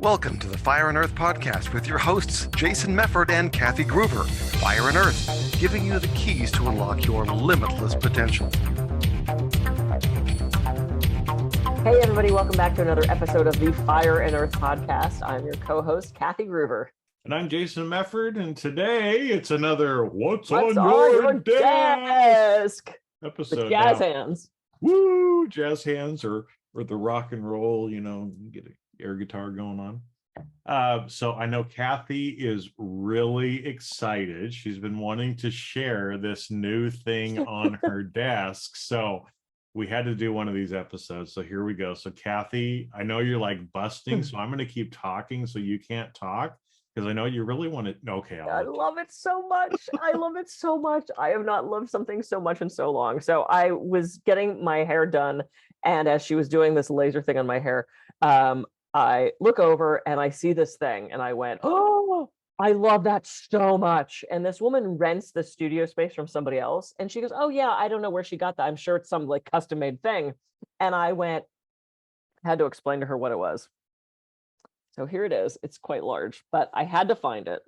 Welcome to the Fire and Earth podcast with your hosts, Jason Mefford and Kathy Gruber. Fire and Earth, giving you the keys to unlock your limitless potential. Hey everybody, welcome back to another episode of the Fire and Earth podcast. I'm your co-host, Kathy Gruber. And I'm Jason Mefford, and today it's another What's on your desk episode. With jazz hands. Woo! Jazz hands or the rock and roll, get an air guitar going on. So I know Kathy is really excited. She's been wanting to share this new thing on her desk. So we had to do one of these episodes. So here we go. So Kathy, I know you're like busting, so I'm going to keep talking so you can't talk. Because I know you really want to. Okay, I love it so much. I love it so much. I have not loved something so much in so long. So I was getting my hair done, and as she was doing this laser thing on my hair, I look over and I see this thing, and I went, "Oh, I love that so much." And this woman rents the studio space from somebody else, and she goes, "Oh yeah, I don't know where she got that. I'm sure it's some like custom made thing." And I had to explain to her what it was. So here it is. It's quite large, but I had to find it.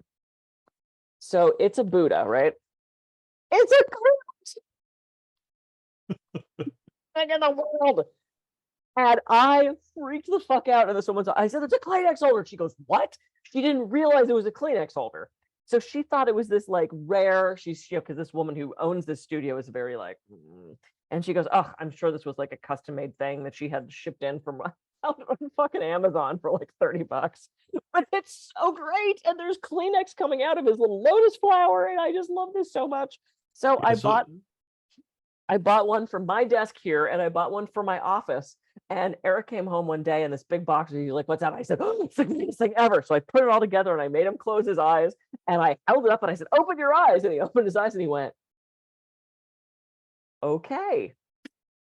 So it's a Buddha, right? It's a thing in the world. And I freaked the fuck out. And this woman's, I said, "It's a Kleenex holder." She goes, "What?" She didn't realize it was a Kleenex holder. So she thought it was this like rare, because this woman who owns this studio is very like, and she goes, "Oh, I'm sure this was like a custom made thing that she had shipped in from on fucking Amazon for like $30. But it's so great. And there's Kleenex coming out of his little lotus flower. And I just love this so much. So I bought one for my desk here, and I bought one for my office. And Eric came home one day in this big box, and he's like, "What's that?" I said, "Oh, it's the greatest thing ever." So I put it all together, and I made him close his eyes, and I held it up, and I said, "Open your eyes." And he opened his eyes, and he went, "Okay."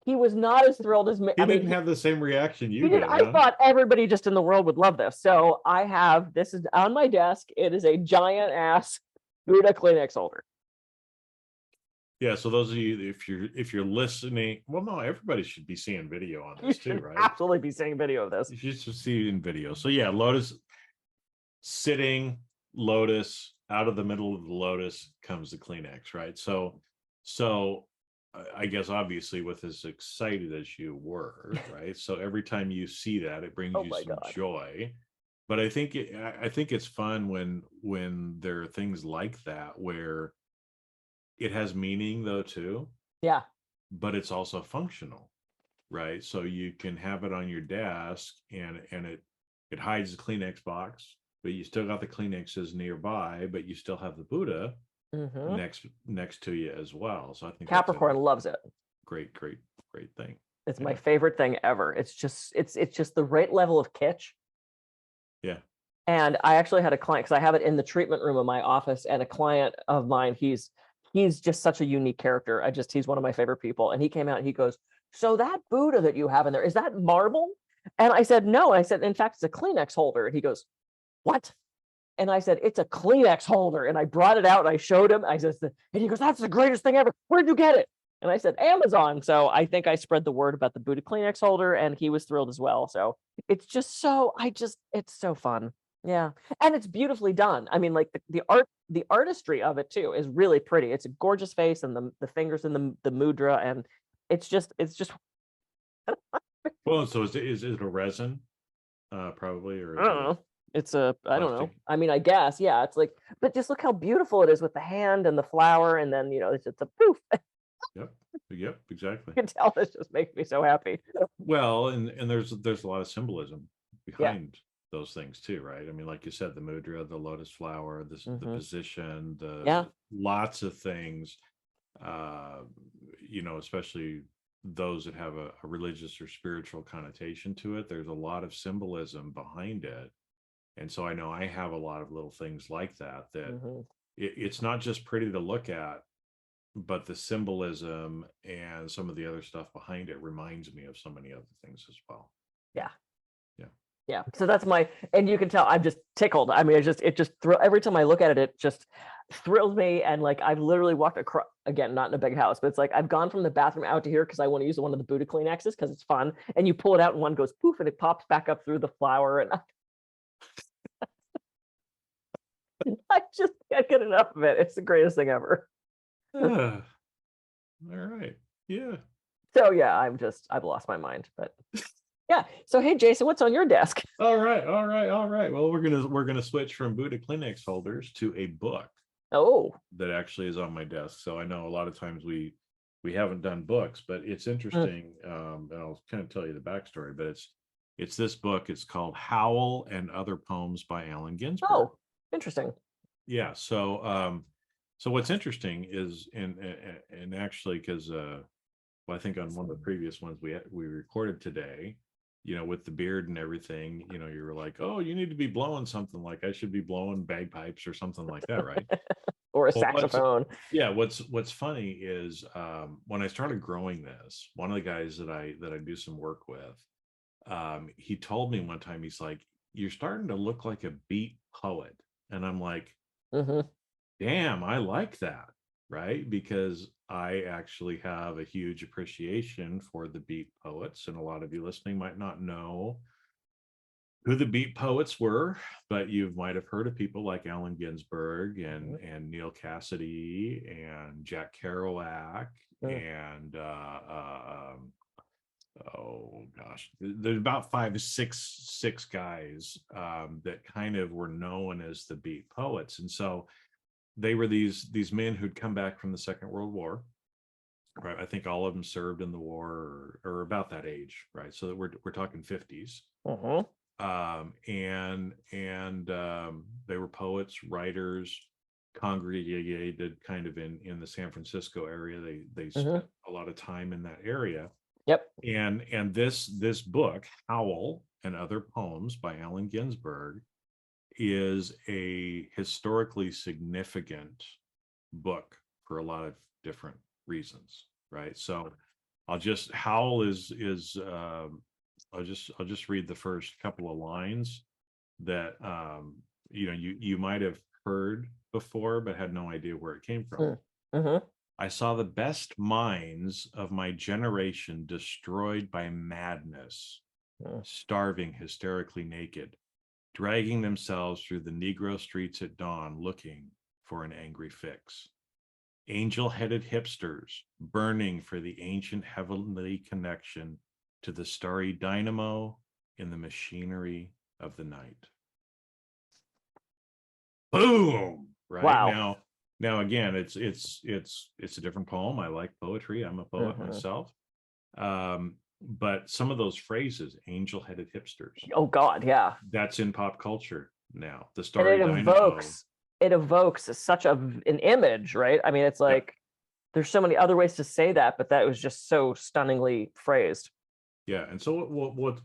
He was not as thrilled as me. He didn't have the same reaction you did. I thought everybody just in the world would love this. So this is on my desk. It is a giant ass Buddha Kleenex holder. Yeah, so those of you, if you're listening, well, no, everybody should be seeing video on this too, right? Absolutely be seeing video of this. You should see it in video. So yeah, lotus, sitting lotus, out of the middle of the lotus comes the Kleenex, right? So I guess obviously with as excited as you were, right? So every time you see that, it brings you some joy. But I think it's fun when there are things like that where it has meaning though too. Yeah. But it's also functional, right? So you can have it on your desk and it hides the Kleenex box, but you still got the Kleenexes nearby, but you still have the Buddha next to you as well. So I think Capricorn loves it. Great thing. It's my favorite thing ever. It's just the right level of kitsch. Yeah. And I actually had a client, because I have it in the treatment room of my office, and a client of mine, he's just such a unique character. He's one of my favorite people. And he came out and he goes, "So that Buddha that you have in there, is that marble?" And I said, "No." I said, "In fact, it's a Kleenex holder." And he goes, "What?" And I said, "It's a Kleenex holder." And I brought it out and I showed him. And he goes, "That's the greatest thing ever. Where'd you get it?" And I said, "Amazon." So I think I spread the word about the Buddha Kleenex holder, and he was thrilled as well. So it's just it's so fun. Yeah. And it's beautifully done. I mean, like the artistry of it too is really pretty. It's a gorgeous face, and the fingers in the mudra, and it's just Well, so is it a resin? Probably, or I don't know. I don't know. I mean, I guess, yeah. It's like, but just look how beautiful it is with the hand and the flower, and then it's just a poof. Yep, exactly. You can tell this just makes me so happy. Well, and there's a lot of symbolism behind those things too, right? I mean, like you said, the mudra, the lotus flower, the position, lots of things. Especially those that have a religious or spiritual connotation to it. There's a lot of symbolism behind it. And so I know I have a lot of little things like that it's not just pretty to look at, but the symbolism and some of the other stuff behind it reminds me of so many other things as well. Yeah. So that's and you can tell I'm just tickled. I mean, every time I look at it, it just thrills me. And like, I've literally walked across, again, not in a big house, but it's like, I've gone from the bathroom out to here because I want to use one of the Buddha Kleenexes because it's fun. And you pull it out and one goes poof and it pops back up through the flower. And I just can't get enough of it. It's the greatest thing ever. All right. Yeah. So yeah, I've lost my mind. But yeah. So hey, Jason, what's on your desk? All right. Well, we're gonna switch from Buddha Kleenex holders to a book Oh. that actually is on my desk. So I know a lot of times we haven't done books, but it's interesting. And I'll kind of tell you the backstory, but it's this book. It's called Howl and Other Poems by Allen Ginsberg. Oh, interesting. Yeah. So what's interesting is, and actually, because well, I think on one of the previous ones we recorded today, with the beard and everything, you were like, oh, you need to be blowing something, like I should be blowing bagpipes or something like that, right? Or a Well, saxophone. what's funny is, when I started growing this, one of the guys that I do some work with, he told me one time, he's like, you're starting to look like a beat poet. And I'm like, Hmm. damn, I like that, right? Because I actually have a huge appreciation for the beat poets, and a lot of you listening might not know who the beat poets were, but you might have heard of people like Allen Ginsberg and Neil Cassidy and Jack Kerouac and oh gosh, there's about six guys that kind of were known as the beat poets. And so they were these men who'd come back from the Second World War, right? I think all of them served in the war, or about that age, right? So that we're talking 50s. And they were poets, writers, congregated kind of in the San Francisco area. They spent a lot of time in that area. Yep. And this book, Howl and Other Poems by Allen Ginsberg, is a historically significant book for a lot of different reasons, right? So I'll just read the first couple of lines that you might have heard before but had no idea where it came from. I saw the best minds of my generation destroyed by madness, starving hysterically naked, dragging themselves through the Negro streets at dawn looking for an angry fix. Angel-headed hipsters burning for the ancient heavenly connection to the starry dynamo in the machinery of the night. Boom! Right? Wow. Now again, it's a different poem. I like poetry. I'm a poet myself. But some of those phrases, angel-headed hipsters. Oh God, yeah. That's in pop culture now. The And starry dynamo. it evokes such an image, right? I mean, it's like there's so many other ways to say that, but that was just so stunningly phrased. Yeah, and so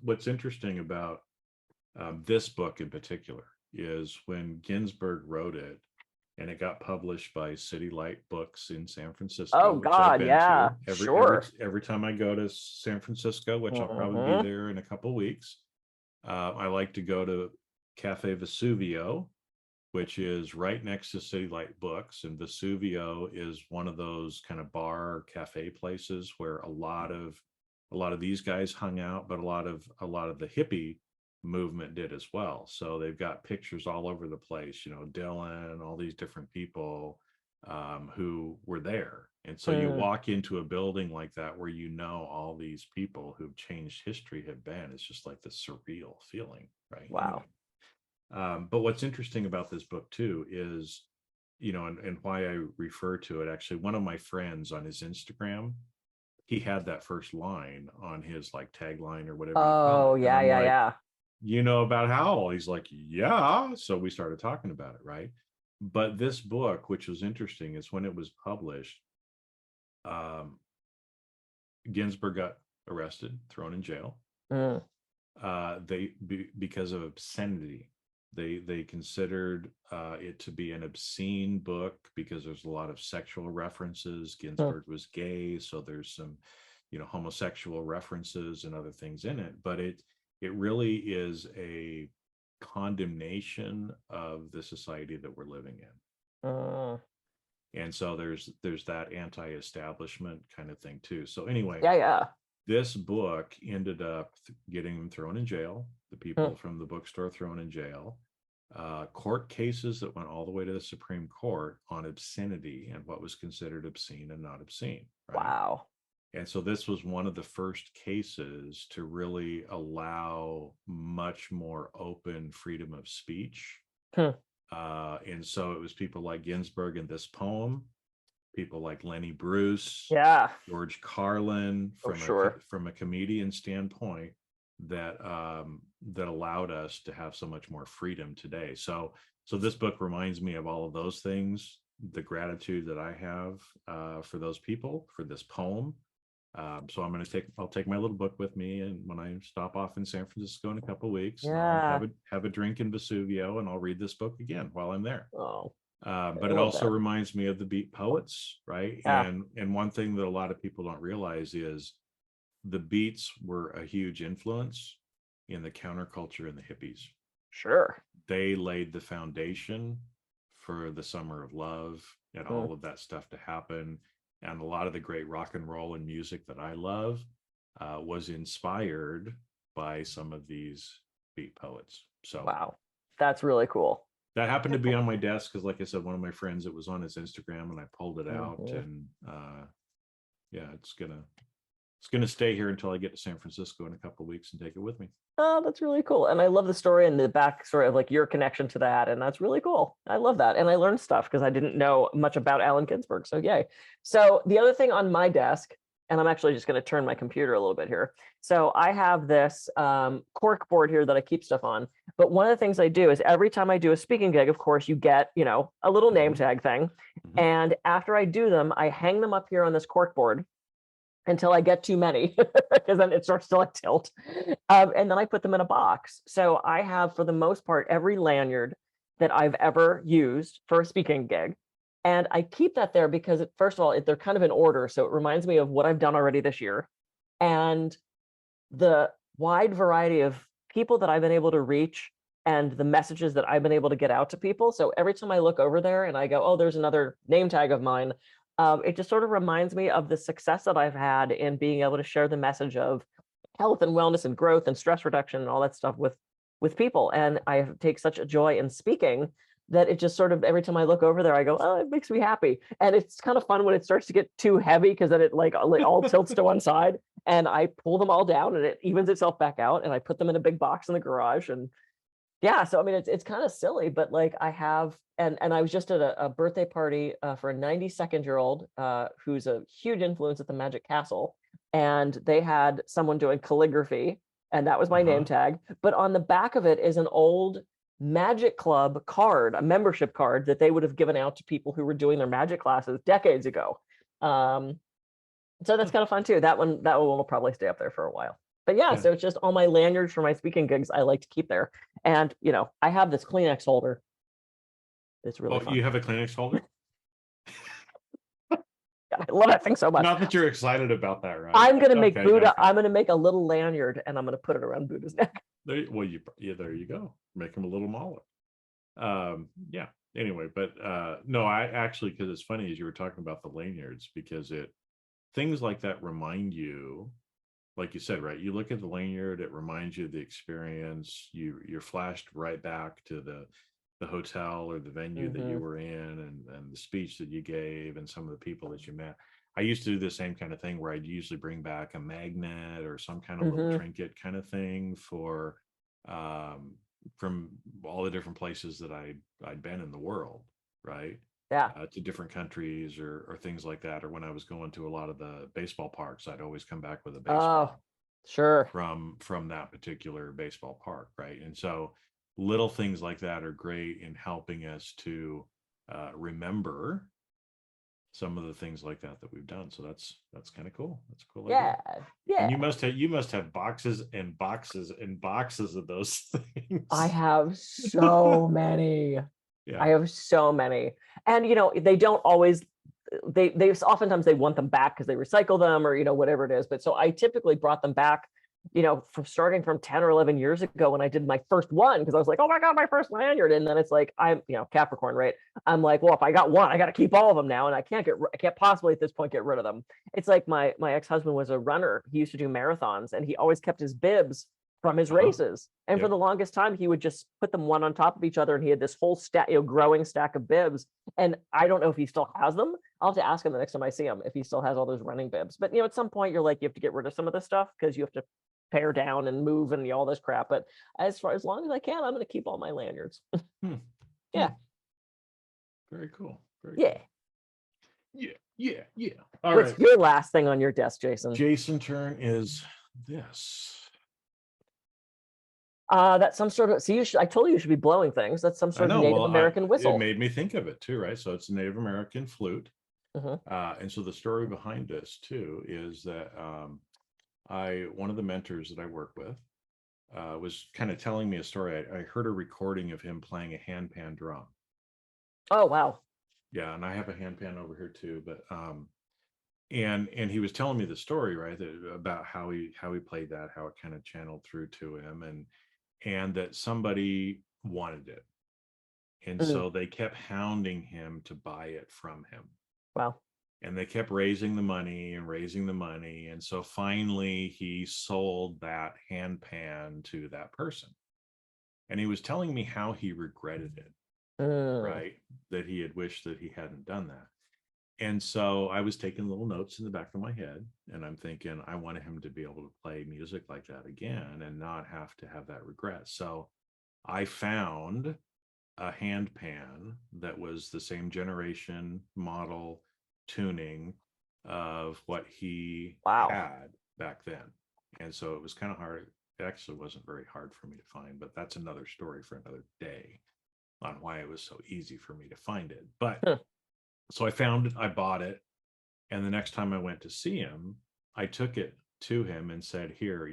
what's interesting about this book in particular is when Ginsberg wrote it, and it got published by City Light Books in San Francisco. Oh God, yeah, Every time I go to San Francisco, which I'll probably be there in a couple of weeks, I like to go to Cafe Vesuvio, which is right next to City Light Books. And Vesuvio is one of those kind of bar cafe places where a lot of these guys hung out, but a lot of the hippie movement did as well. So they've got pictures all over the place, Dylan, all these different people who were there. And so you walk into a building like that where all these people who've changed history have been. It's just like this surreal feeling, right? Wow. But what's interesting about this book too is, and why I refer to it, actually, one of my friends on his Instagram, he had that first line on his like tagline or whatever. Oh, yeah. You know about Howl? He's like, yeah. So we started talking about it, right? But this book, which was interesting, is when it was published, Ginsberg got arrested, thrown in jail. Because of obscenity. They considered it to be an obscene book because there's a lot of sexual references. Ginsberg was gay, so there's some, homosexual references and other things in it. But it really is a condemnation of the society that we're living in. And so there's that anti-establishment kind of thing too. So anyway, this book ended up getting them thrown in jail. The people from the bookstore thrown in jail. court cases that went all the way to the Supreme Court on obscenity and what was considered obscene and not obscene. Right? Wow. And so this was one of the first cases to really allow much more open freedom of speech. And so it was people like Ginsburg in this poem, people like Lenny Bruce, George Carlin, from a comedian standpoint, that that allowed us to have so much more freedom today. So this book reminds me of all of those things, the gratitude that I have for those people, for this poem. So I'll take my little book with me, and when I stop off in San Francisco in a couple of weeks, I'll have a drink in Vesuvio, and I'll read this book again while I'm there. But it also reminds me of the Beat poets, right? And one thing that a lot of people don't realize is the Beats were a huge influence in the counterculture and the hippies. Sure. They laid the foundation for the Summer of Love and all of that stuff to happen. And a lot of the great rock and roll and music that I love was inspired by some of these Beat poets. So wow, that's really cool. That happened to be on my desk because, like I said, one of my friends, it was on his Instagram, and I pulled it out, and it's gonna stay here until I get to San Francisco in a couple of weeks and take it with me. Oh, that's really cool. And I love the story and the backstory of like your connection to that. And that's really cool. I love that. And I learned stuff because I didn't know much about Allen Ginsberg. So yay. So the other thing on my desk, and I'm actually just going to turn my computer a little bit here. So I have this cork board here that I keep stuff on. But one of the things I do is every time I do a speaking gig, of course, you get, a little name tag thing. And after I do them, I hang them up here on this cork board until I get too many, because then it starts to like tilt. And then I put them in a box. So I have, for the most part, every lanyard that I've ever used for a speaking gig. And I keep that there because, first of all, they're kind of in order. So it reminds me of what I've done already this year and the wide variety of people that I've been able to reach and the messages that I've been able to get out to people. So every time I look over there and I go, oh, there's another name tag of mine, it just sort of reminds me of the success that I've had in being able to share the message of health and wellness and growth and stress reduction and all that stuff with people. And I take such a joy in speaking that it just sort of, every time I look over there, I go, oh, it makes me happy. And it's kind of fun when it starts to get too heavy because then it like all tilts to one side, and I pull them all down and it evens itself back out, and I put them in a big box in the garage. And yeah, so I mean, it's kind of silly, but like I have, and I was just at a birthday party for a 92-year-old who's a huge influence at the Magic Castle, and they had someone doing calligraphy, and that was my name tag. But on the back of it is an old Magic Club card, a membership card that they would have given out to people who were doing their magic classes decades ago. So that's kind of fun too. That one will probably stay up there for a while. But yeah, so it's just all my lanyards for my speaking gigs I like to keep there. And, I have this Kleenex holder. It's really fun. You have a Kleenex holder? I love that thing so much. Not that you're excited about that, right? I'm going to make Buddha, okay. I'm going to make a little lanyard, and I'm going to put it around Buddha's neck. There you go. Make him a little mauler. Yeah. Anyway, but no, I actually, because it's funny as you were talking about the lanyards, because things like that remind you, like you said, right? You look at the lanyard, it reminds you of the experience. You're flashed right back to the hotel or the venue that you were in, and the speech that you gave, and some of the people that you met. I used to do the same kind of thing where I'd usually bring back a magnet or some kind of little trinket kind of thing for from all the different places that I'd been in the world, right? Yeah. To different countries or things like that. Or when I was going to a lot of the baseball parks, I'd always come back with a baseball sure from that particular baseball park, right? And so little things like that are great in helping us to remember some of the things like that we've done. So that's kind of cool. That's a cool idea. Yeah. And you must have boxes and boxes and boxes of those things. I have so many. Yeah. I have so many. And they don't always, they oftentimes they want them back because they recycle them or whatever it is. But so I typically brought them back from starting from 10 or 11 years ago when I did my first one, because I was like, oh my God, my first lanyard. And then it's like, I'm, Capricorn, right? I'm like, well, if I got one, I got to keep all of them now. And I can't possibly at this point get rid of them. It's like my ex-husband was a runner. He used to do marathons, and he always kept his bibs from his Uh-huh. races. And for Yep. the longest time, he would just put them one on top of each other, and he had this whole stack, growing stack of bibs. And I don't know if he still has them. I'll have to ask him the next time I see him if he still has all those running bibs. But at some point, you're like, you have to get rid of some of this stuff because you have to pare down and move and all this crap. But as long as I can, I'm going to keep all my lanyards. Yeah. Very cool. Very Yeah. cool. Yeah. All What's right. your last thing on your desk, Jason? Jason turn is this. That's some sort of. See, I told you should be blowing things. That's some sort of Native American whistle. It made me think of it too, right? So it's a Native American flute. Mm-hmm. And so the story behind this too is that one of the mentors that I work with was kind of telling me a story. I heard a recording of him playing a handpan drum. Oh, wow. Yeah, and I have a handpan over here too, but and he was telling me the story, right, about how he played that, how it kind of channeled through to him, and that somebody wanted it, and so they kept hounding him to buy it from him. Wow. And they kept raising the money, and so finally he sold that handpan to that person, and he was telling me how he regretted it. Right, that he had wished that he hadn't done that. And so I was taking little notes in the back of my head, and I'm thinking I wanted him to be able to play music like that again and not have to have that regret. So I found a handpan that was the same generation, model, tuning of what he had back then. And so it was kind of hard. It actually wasn't very hard for me to find, but that's another story for another day on why it was so easy for me to find it. But so I found it, I bought it, and the next time I went to see him, I took it to him and said, here,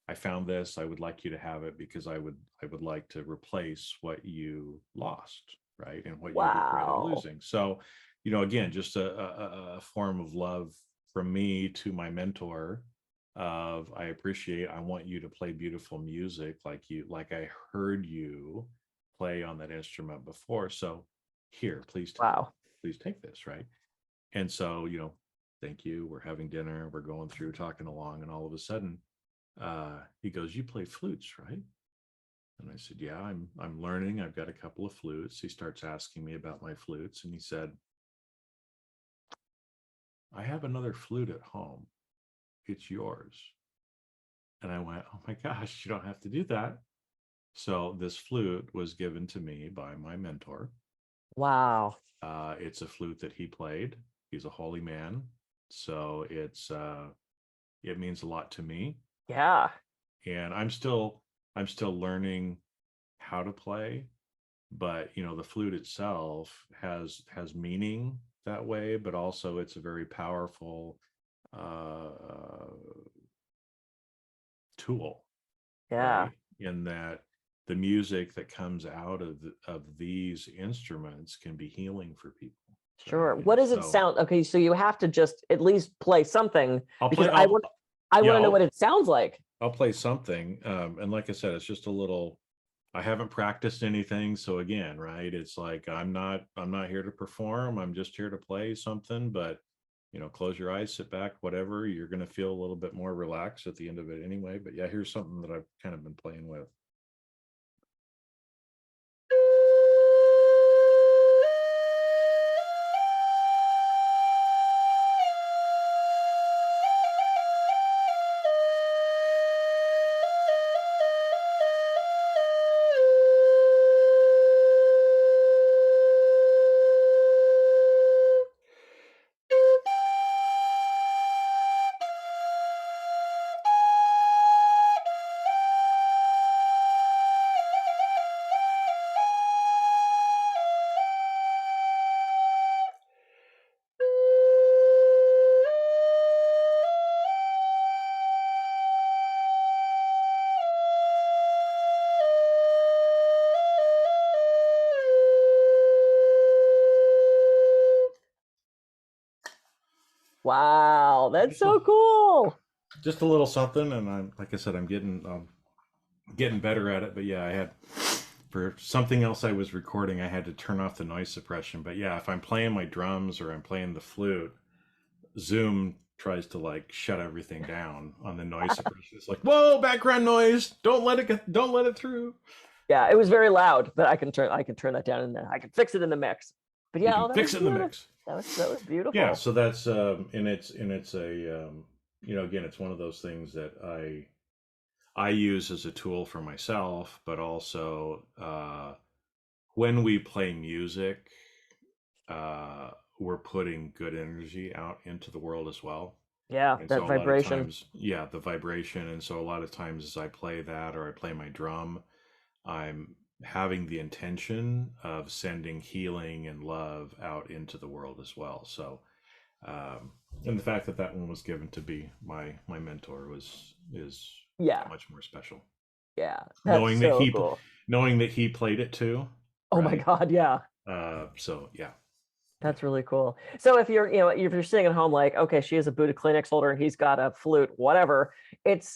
I found this. I would like you to have it because I would like to replace what you lost, right? And what you regretted losing. So, again, just a form of love from me to my mentor of I want you to play beautiful music like I heard you play on that instrument before. So here, please take this, right? And so, thank you. We're having dinner. We're going through, talking along, and all of a sudden, he goes, "You play flutes, right?" And I said, "Yeah, I'm learning. I've got a couple of flutes." He starts asking me about my flutes, and he said, "I have another flute at home. It's yours." And I went, "Oh my gosh, you don't have to do that." So this flute was given to me by my mentor. Wow. It's a flute that he played. He's a holy man. So it means a lot to me. Yeah. And I'm still learning how to play, but the flute itself has meaning that way, but also it's a very powerful tool. Yeah. Right? In that the music that comes out of these instruments can be healing for people. Sure. Right? What does it sound? Okay, so you have to just at least play something because I want to know what it sounds like. I'll play something, and like I said, it's just a little. I haven't practiced anything, so again, right? It's like I'm not here to perform. I'm just here to play something. But close your eyes, sit back, whatever. You're going to feel a little bit more relaxed at the end of it anyway. But yeah, here's something that I've kind of been playing with. Wow, that's so cool. Just a little something, and I'm like I said, I'm getting better at it. But yeah, I had for something else I was recording, I had to turn off the noise suppression. But yeah, if I'm playing my drums or I'm playing the flute, Zoom tries to like shut everything down on the noise suppression. It's like, whoa, background noise! Don't let it through. Yeah, it was very loud, but I can turn that down, and I can fix it in the mix. But You yeah, can fix it in the mix. That was beautiful. Yeah, so that's and it's a again, it's one of those things that I use as a tool for myself, but also when we play music, we're putting good energy out into the world as well. Yeah, And that so a lot of vibration. times, yeah, the vibration. And so a lot of times as I play that or I play my drum, I'm having the intention of sending healing and love out into the world as well. So, and the fact that that one was given to be my mentor is Yeah, that much more special. yeah, that's Knowing so that cool. knowing that he played it too. Oh my right? God, yeah. So yeah. That's really cool. So if you're, if you're sitting at home, like, okay, she has a booted Kleenex holder and he's got a flute, whatever. It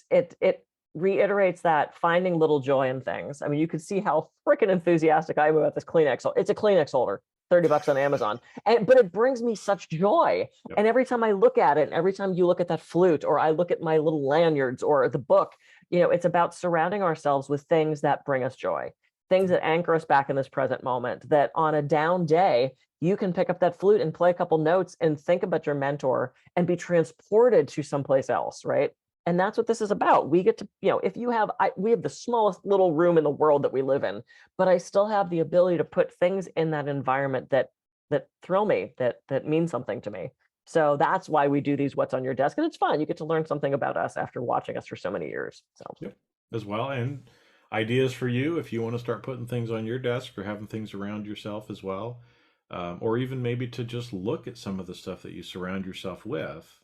reiterates that finding little joy in things. I mean, you could see how freaking enthusiastic I am about this Kleenex. It's a Kleenex holder, $30 on Amazon, but it brings me such joy. Yep. And every time I look at it, and every time you look at that flute, or I look at my little lanyards or the book, it's about surrounding ourselves with things that bring us joy. Things that anchor us back in this present moment, that on a down day, you can pick up that flute and play a couple notes and think about your mentor and be transported to someplace else, right? And that's what this is about. We get to, if you have, we have the smallest little room in the world that we live in, but I still have the ability to put things in that environment that thrill me, that mean something to me. So that's why we do these What's on Your Desk, and it's fun. You get to learn something about us after watching us for so many years. So yep, as well, and ideas for you if you want to start putting things on your desk or having things around yourself as well, or even maybe to just look at some of the stuff that you surround yourself with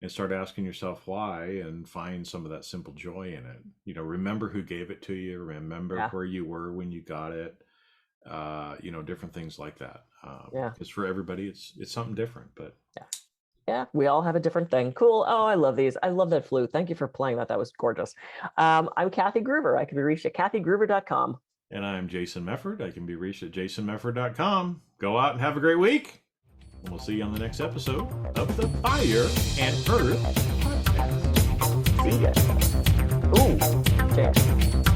and start asking yourself why, and find some of that simple joy in it. Remember who gave it to you, remember where you were when you got it, different things like that. Because for everybody it's something different, but yeah, we all have a different thing. Cool. Oh, I love these. I love that flute. Thank you for playing that. That was gorgeous. I'm Kathy Groover. I can be reached at kathygroover.com. And I'm Jason Mefford. I can be reached at jasonmefford.com. Go out and have a great week. And we'll see you on the next episode of the Fire and Earth Podcast. See ya. Ooh, Jason.